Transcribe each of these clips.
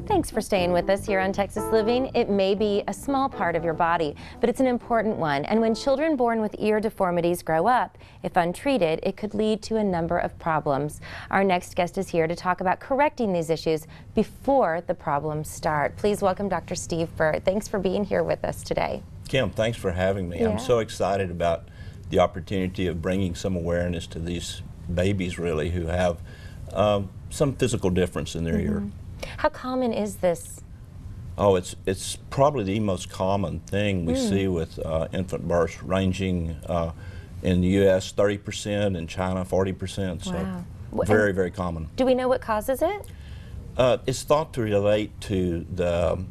Thanks for staying with us here on Texas Living. It may be a small part of your body, but it's an important one. And when children born with ear deformities grow up, if untreated, it could lead to a number of problems. Our next guest is here to talk about correcting these issues before the problems start. Please welcome Dr. Steve Burt. Thanks for being here with us today. Kim, thanks for having me. Yeah. I'm so excited about the opportunity of bringing some awareness to these babies, really, who have some physical difference in their ear. How common is this? Oh, it's probably the most common thing we see with infant births, ranging in the U.S. 30%, in China 40%. So Wow. very, very common. Do we know what causes it? It's thought to relate to the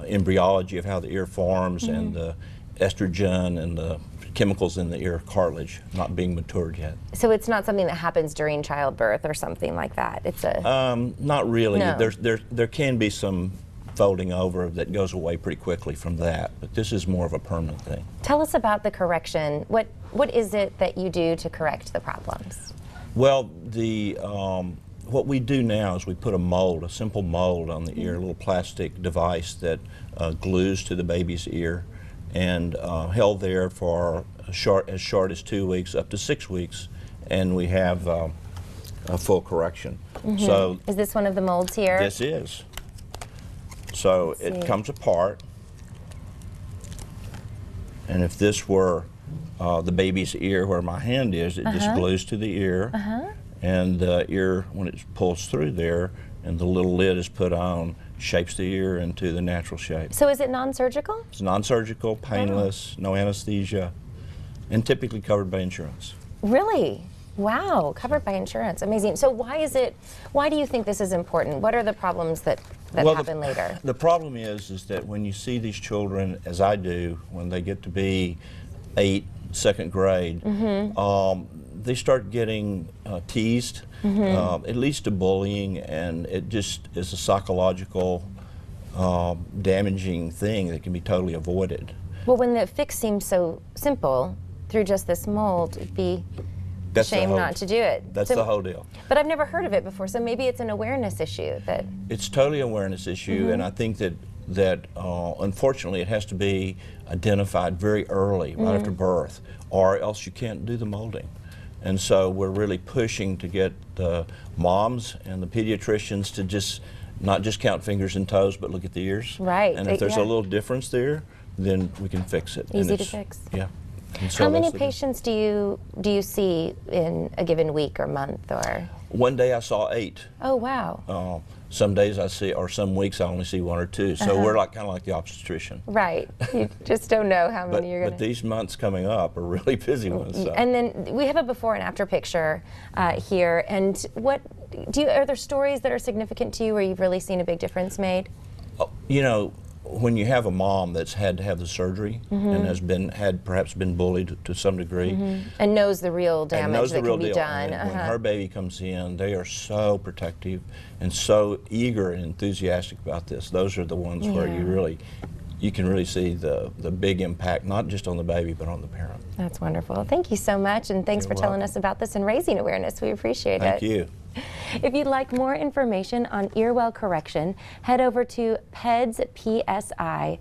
embryology of how the ear forms and the estrogen and the chemicals in the ear cartilage not being matured yet. So it's not something that happens during childbirth or something like that? It's a... Not really. No. There can be some folding over that goes away pretty quickly from that, but this is more of a permanent thing. Tell us about the correction. What is it that you do to correct the problems? Well, what we do now is we put a mold, a simple mold on the ear, a little plastic device that glues to the baby's ear and held there for as short as 2 weeks up to 6 weeks, and we have a full correction. So is this one of the molds here? this is. So it comes apart, and if this were the baby's ear where my hand is, it just glues to the ear, and the ear, when it pulls through there and the little lid is put on, shapes the ear into the natural shape. So is it non-surgical? It's non-surgical, painless, no anesthesia, and typically covered by insurance. Really? Wow, covered by insurance. Amazing. So why do you think this is important? What are the problems that happen later? The problem is that when you see these children, as I do, when they get to be 8, second grade, they start getting teased, it leads to bullying, and it just is a psychological damaging thing that can be totally avoided. Well, when the fix seems so simple, through just this mold, it'd be a shame not to do it. That's the whole deal. But I've never heard of it before, so maybe it's an awareness issue. It's totally an awareness issue, and I think that unfortunately it has to be identified very early, right after birth, or else you can't do the molding. And so we're really pushing to get the moms and the pediatricians to not just count fingers and toes, but look at the ears. Right. And if there's a little difference there, then we can fix it. Easy to fix. Yeah. So how many patients do you see in a given week or month? Or one day I saw 8. Oh wow. Some days I see, or some weeks I only see 1 or 2. So we're kind of like the obstetrician. Right. You just don't know how many you're going to. But these months coming up are really busy ones. So. And then we have a before and after picture here. And are there stories that are significant to you where you've really seen a big difference made? You know, when you have a mom that's had to have the surgery and had perhaps been bullied to some degree, and knows the real damage that can be done. And when her baby comes in, they are so protective and so eager and enthusiastic about this. Those are the ones where you can really see the big impact, not just on the baby, but on the parent. That's wonderful. Thank you so much, and thanks for telling us about this and raising awareness. We appreciate it. Thank you. If you'd like more information on EarWell correction, head over to pedspsi.com.